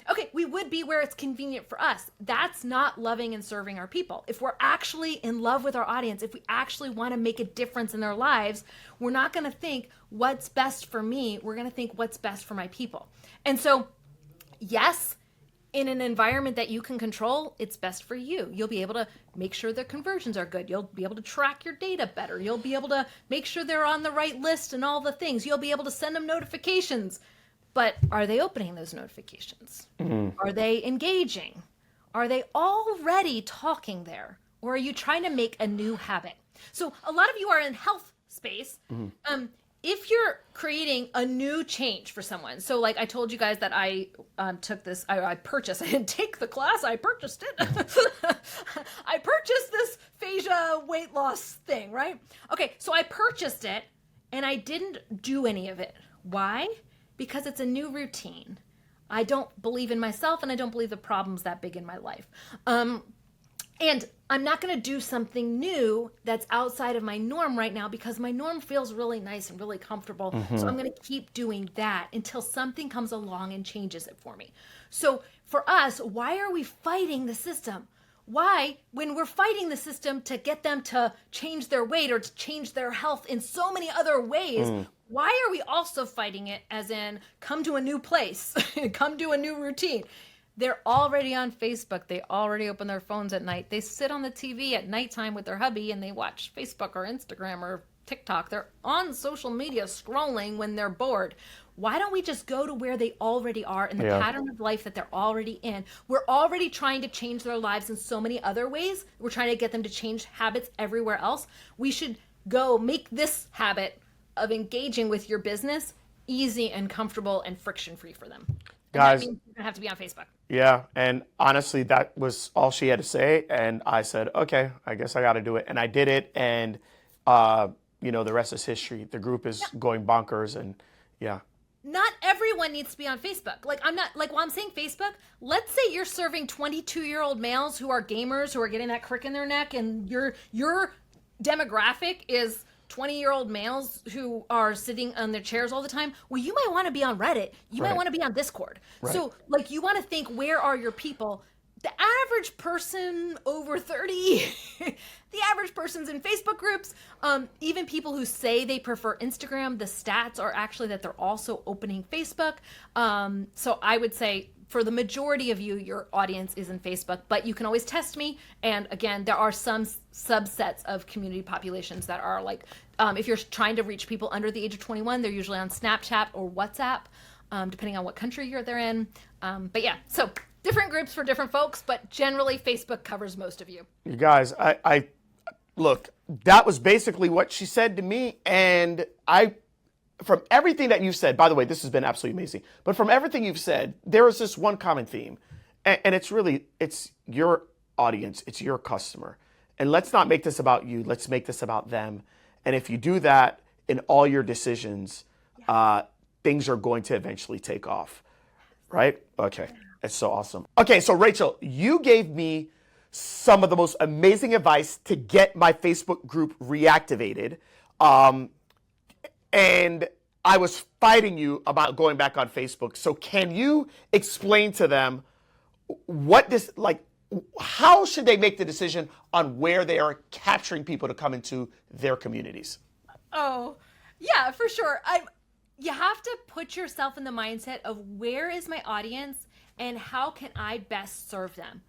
S3: Okay, we would be where it's convenient for us. That's not loving and serving our people. If we're actually in love with our audience, if we actually want to make a difference in their lives, we're not going to think what's best for me. We're going to think what's best for my people. And so, yes, in an environment that you can control, it's best for you. You'll be able to make sure their conversions are good. You'll be able to track your data better. You'll be able to make sure they're on the right list and all the things. You'll be able to send them notifications. But are they opening those notifications? Are they engaging? Are they already talking there? Or are you trying to make a new habit? So a lot of you are in health space. If you're creating a new change for someone, so like I told you guys that I took this, I purchased, I didn't take the class, I purchased it. I purchased this phasia weight loss thing, right? Okay, so I purchased it and I didn't do any of it. Why? Because it's a new routine. I don't believe in myself and I don't believe the problem's that big in my life. And I'm not going to do something new that's outside of my norm right now because my norm feels really nice and really comfortable. So I'm going to keep doing that until something comes along and changes it for me. So for us, why are we fighting the system? Why, when we're fighting the system to get them to change their weight or to change their health in so many other ways, why are we also fighting it as in come to a new place, come to a new routine? They're already on Facebook. They already open their phones at night. They sit on the TV at nighttime with their hubby and they watch Facebook or Instagram or TikTok. They're on social media scrolling when they're bored. Why don't we just go to where they already are in the pattern of life that they're already in? We're already trying to change their lives in so many other ways. We're trying to get them to change habits everywhere else. We should go make this habit of engaging with your business easy and comfortable and friction-free for them.
S1: Guys,
S3: that means you're gonna have to be on Facebook.
S1: Yeah, and honestly, that was all she had to say, and I said, okay, I guess I got to do it, and I did it, and the rest is history. The group is going bonkers, and yeah.
S3: Not everyone needs to be on Facebook. Like while I'm saying Facebook, let's say you're serving 22-year-old males who are gamers, who are getting that crick in their neck, and your demographic is 20-year-old males who are sitting on their chairs all the time. Well, you might want to be on Reddit. You might want to be on Discord.
S1: Right.
S3: So you want to think, where are your people? The average person over 30, the average person's in Facebook groups. Even people who say they prefer Instagram, the stats are actually that they're also opening Facebook. So I would say for the majority of you, your audience is in Facebook, but you can always test me. And again, there are some subsets of community populations that are if you're trying to reach people under the age of 21, they're usually on Snapchat or WhatsApp, depending on what country they're in. But yeah, so different groups for different folks, but generally Facebook covers most of you.
S1: You guys, I look, that was basically what she said to me, and from everything that you've said, by the way, this has been absolutely amazing, but from everything you've said, there is this one common theme, and it's your audience, it's your customer, and let's not make this about you, let's make this about them, and if you do that in all your decisions, things are going to eventually take off, right? Okay, it's so awesome. Okay, so Rachel, you gave me some of the most amazing advice to get my Facebook group reactivated. And I was fighting you about going back on Facebook. So can you explain to them how should they make the decision on where they are capturing people to come into their communities?
S3: Oh, yeah, for sure. You have to put yourself in the mindset of where is my audience and how can I best serve them?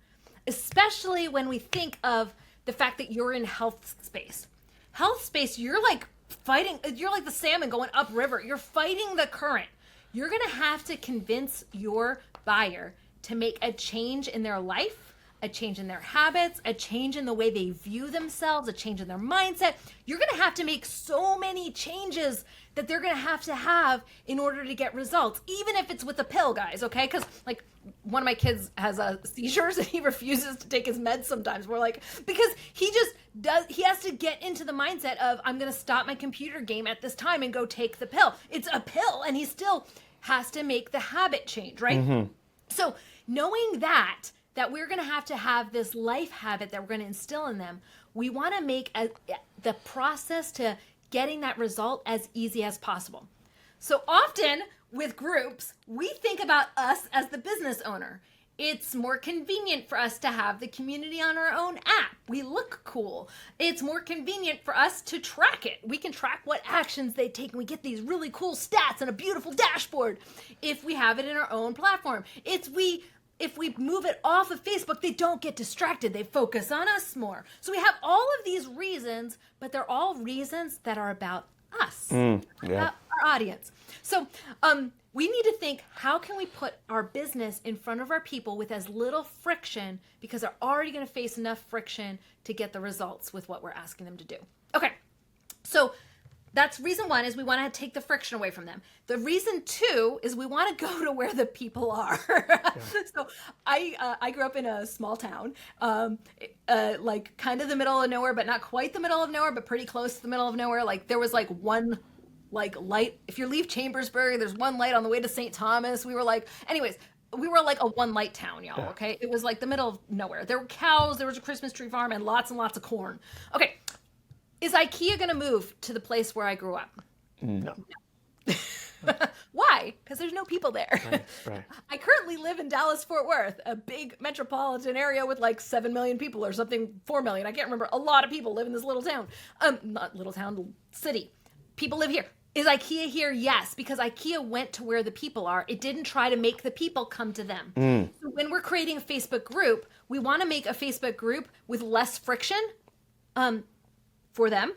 S3: Especially when we think of the fact that you're in health space. Health space, you're like the salmon going upriver. You're fighting the current. You're going to have to convince your buyer to make a change in their life, a change in their habits, a change in the way they view themselves, a change in their mindset. You're going to have to make so many changes that they're going to have in order to get results, even if it's with a pill, guys, okay? Because one of my kids has seizures and he refuses to take his meds sometimes. Because he has to get into the mindset of, I'm going to stop my computer game at this time and go take the pill. It's a pill, and he still has to make the habit change, right? Mm-hmm. So knowing that we're going to have this life habit that we're going to instill in them, we want to make the process to getting that result as easy as possible. So often with groups, we think about us as the business owner. It's more convenient for us to have the community on our own app. We look cool. It's more convenient for us to track it. We can track what actions they take, and we get these really cool stats and a beautiful dashboard if we have it in our own platform. if we move it off of Facebook, they don't get distracted. They focus on us more. So we have all of these reasons, but they're all reasons that are about us, about our audience. So we need to think, how can we put our business in front of our people with as little friction, because they're already going to face enough friction to get the results with what we're asking them to do. Okay, so that's reason one, is we want to take the friction away from them. The reason two is we want to go to where the people are. So I grew up in a small town, like kind of the middle of nowhere, but not quite the middle of nowhere, but pretty close to the middle of nowhere. Like there was like one like light. If you leave Chambersburg, there's one light on the way to St. Thomas. We were like a one light town, y'all. Okay. It was like the middle of nowhere. There were cows, there was a Christmas tree farm, and lots of corn. Okay. Is IKEA going to move to the place where I grew up?
S1: No.
S3: Why? Because there's no people there.
S1: Right.
S3: I currently live in Dallas-Fort Worth, a big metropolitan area with like 7 million people or something, 4 million. I can't remember. A lot of people live in this little town. Not little town, city. People live here. Is IKEA here? Yes, because IKEA went to where the people are. It didn't try to make the people come to them. So when we're creating a Facebook group, we want to make a Facebook group with less friction for them.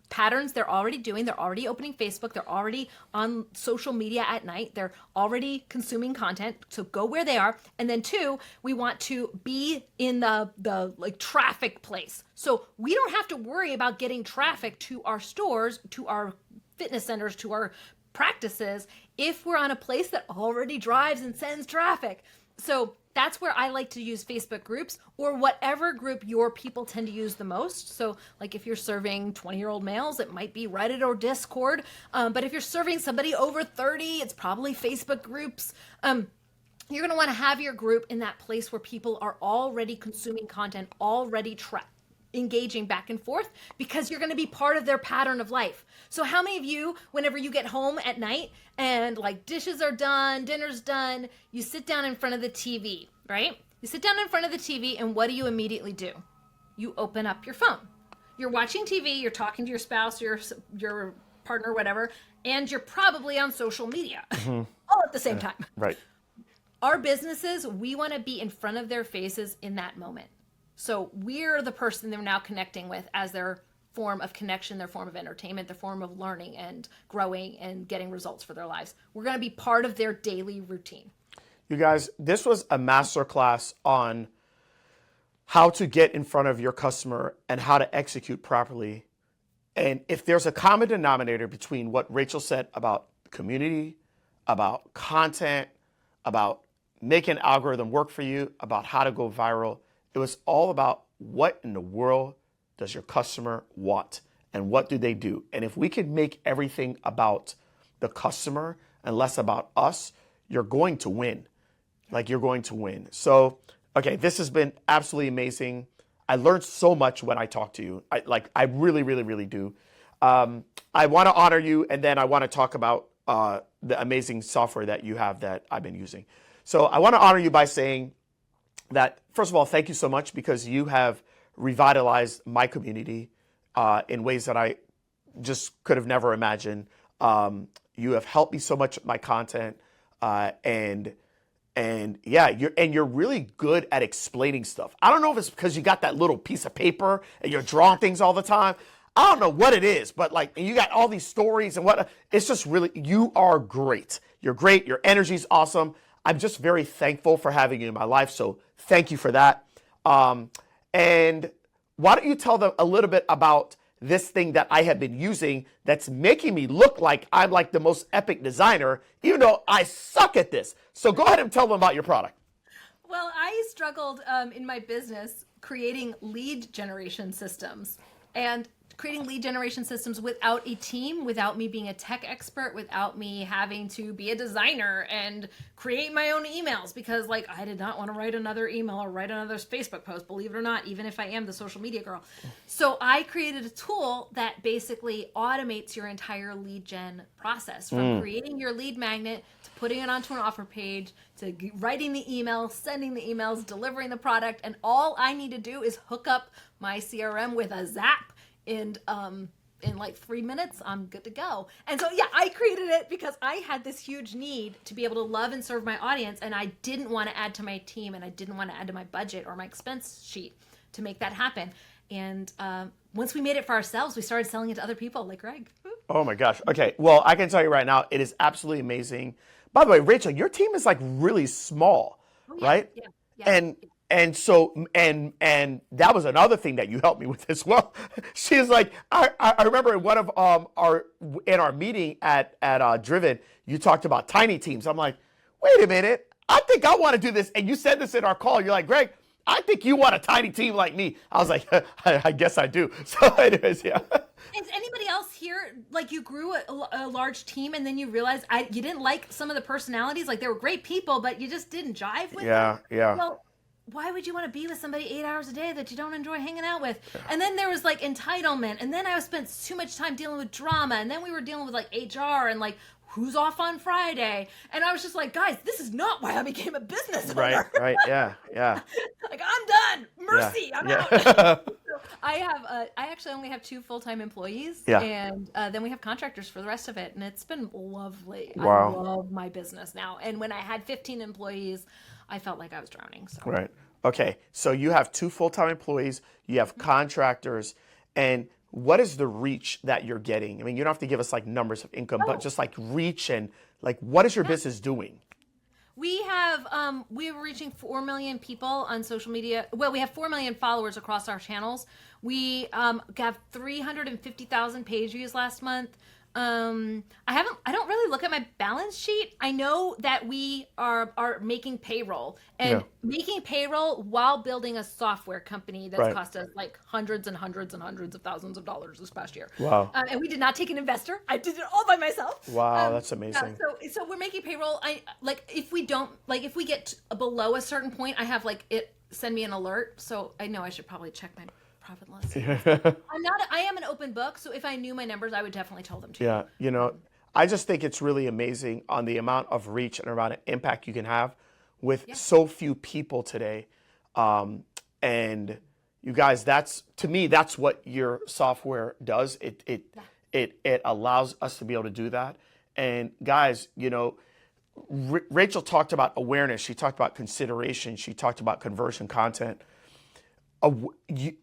S3: Patterns they're already doing. They're already opening Facebook. They're already on social media at night. They're already consuming content. So go where they are. And then two, we want to be in the like traffic place. So we don't have to worry about getting traffic to our stores, to our fitness centers, to our practices, if we're on a place that already drives and sends traffic. So that's where I like to use Facebook groups, or whatever group your people tend to use the most. So like if you're serving 20-year-old males, it might be Reddit or Discord. But if you're serving somebody over 30, it's probably Facebook groups. You're going to want to have your group in that place where people are already consuming content, already engaging back and forth, because you're going to be part of their pattern of life. So how many of you, whenever you get home at night and like dishes are done, dinner's done, you sit down in front of the TV, right? You sit down in front of the TV, and what do you immediately do? You open up your phone. You're watching TV, you're talking to your spouse, your partner, whatever, and you're probably on social media all at the same time.
S1: Right.
S3: Our businesses, we want to be in front of their faces in that moment. So we're the person they're now connecting with as their form of connection, their form of entertainment, their form of learning and growing and getting results for their lives. We're going to be part of their daily routine.
S1: You guys, this was a masterclass on how to get in front of your customer and how to execute properly. And if there's a common denominator between what Rachel said about community, about content, about making an algorithm work for you, about how to go viral, it was all about what in the world does your customer want and what do they do? And if we can make everything about the customer and less about us, you're going to win. Like you're going to win. So, okay, this has been absolutely amazing. I learned so much when I talk to you. I really, really, really do. I want to honor you, and then I want to talk about the amazing software that you have that I've been using. So I want to honor you by saying that, first of all, thank you so much, because you have revitalized my community in ways that I just could have never imagined. You have helped me so much with my content, and yeah, you're really good at explaining stuff. I don't know if it's because you got that little piece of paper and you're drawing things all the time. I don't know what it is, but like you got all these stories and what. It's just really, you are great. You're great. Your energy's awesome. I'm just very thankful for having you in my life. So thank you for that. And why don't you tell them a little bit about this thing that I have been using that's making me look like I'm like the most epic designer, even though I suck at this. So go ahead and tell them about your product.
S3: Well, I struggled in my business creating lead generation systems, and creating lead generation systems without a team, without me being a tech expert, without me having to be a designer and create my own emails, because like I did not want to write another email or write another Facebook post, believe it or not, even if I am the social media girl. So I created a tool that basically automates your entire lead gen process, from creating your lead magnet to putting it onto an offer page to writing the email, sending the emails, delivering the product. And all I need to do is hook up my CRM with a Zap and in like 3 minutes, I'm good to go. And so, yeah, I created it because I had this huge need to be able to love and serve my audience. And I didn't want to add to my team, and I didn't want to add to my budget or my expense sheet to make that happen. And once we made it for ourselves, we started selling it to other people like Greg.
S1: Oh my gosh. Okay. Well, I can tell you right now, it is absolutely amazing. By the way, Rachel, your team is like really small, right?
S3: Yeah.
S1: And so that was another thing that you helped me with as well. She's like, I remember in one of our meeting at Driven, you talked about tiny teams. I'm like, wait a minute, I think I want to do this. And you said this in our call. You're like, Greg, I think you want a tiny team like me. I was like, I guess I do. So anyways, yeah.
S3: Is anybody else here, like you grew a large team and then you realized you didn't like some of the personalities? Like they were great people, but you just didn't jive with them?
S1: Yeah.
S3: Well, why would you want to be with somebody 8 hours a day that you don't enjoy hanging out with? Yeah. And then there was like entitlement. And then I spent too much time dealing with drama. And then we were dealing with like HR and like, who's off on Friday? And I was just like, guys, this is not why I became a business owner.
S1: Right, yeah.
S3: Like, I'm done. Mercy, I'm out. So I actually only have 2 full-time employees.
S1: Yeah.
S3: And then we have contractors for the rest of it. And it's been lovely.
S1: Wow.
S3: I love my business now. And when I had 15 employees, I felt like I was drowning. So.
S1: Right. Okay. So you have 2 full-time employees, you have contractors, and what is the reach that you're getting? I mean, you don't have to give us like numbers of income, but just like reach and like what is your business doing?
S3: We have we're reaching 4 million people on social media. Well, we have 4 million followers across our channels. We got 350,000 page views last month. I don't really look at my balance sheet. I know that we are making payroll and making payroll while building a software company that's cost us like hundreds and hundreds and hundreds of thousands of dollars this past year.
S1: Wow.
S3: And we did not take an investor. I did it all by myself.
S1: Wow, that's amazing.
S3: So we're making payroll. If we get below a certain point, I have like it send me an alert. So I know I should probably check my profit loss. I am an open book, so if I knew my numbers, I would definitely tell them to.
S1: Yeah, you know, I just think it's really amazing on the amount of reach and amount of impact you can have with so few people today. And you guys, that's what your software does. It allows us to be able to do that. And guys, you know, Rachel talked about awareness. She talked about consideration. She talked about conversion content.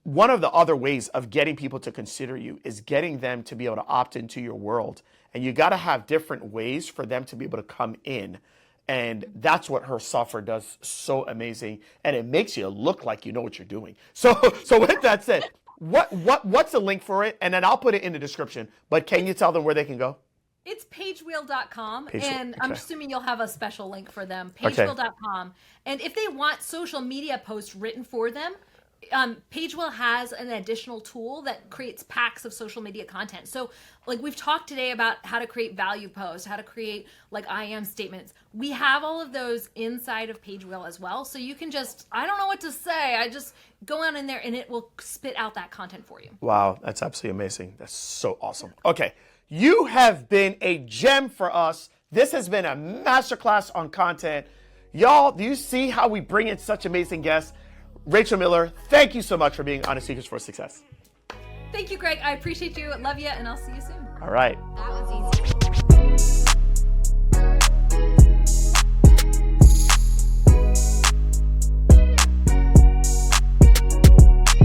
S1: One of the other ways of getting people to consider you is getting them to be able to opt into your world. And you got to have different ways for them to be able to come in. And that's what her software does so amazing. And it makes you look like you know what you're doing. So with that said, what's the link for it? And then I'll put it in the description. But can you tell them where they can go?
S3: It's pagewheel.com, and
S1: okay.
S3: I'm assuming you'll have a special link for them. Pagewheel.com. And if they want social media posts written for them, Pagewheel has an additional tool that creates packs of social media content. So like we've talked today about how to create value posts, how to create like I am statements. We have all of those inside of Pagewheel as well. So you can I don't know what to say. I just go on in there and it will spit out that content for you.
S1: Wow, that's absolutely amazing. That's so awesome. Okay, you have been a gem for us. This has been a masterclass on content. Y'all, do you see how we bring in such amazing guests? Rachel Miller, thank you so much for being on A Secrets for Success.
S3: Thank you, Greg. I appreciate you. Love you, and I'll see you soon.
S1: All right.
S3: That was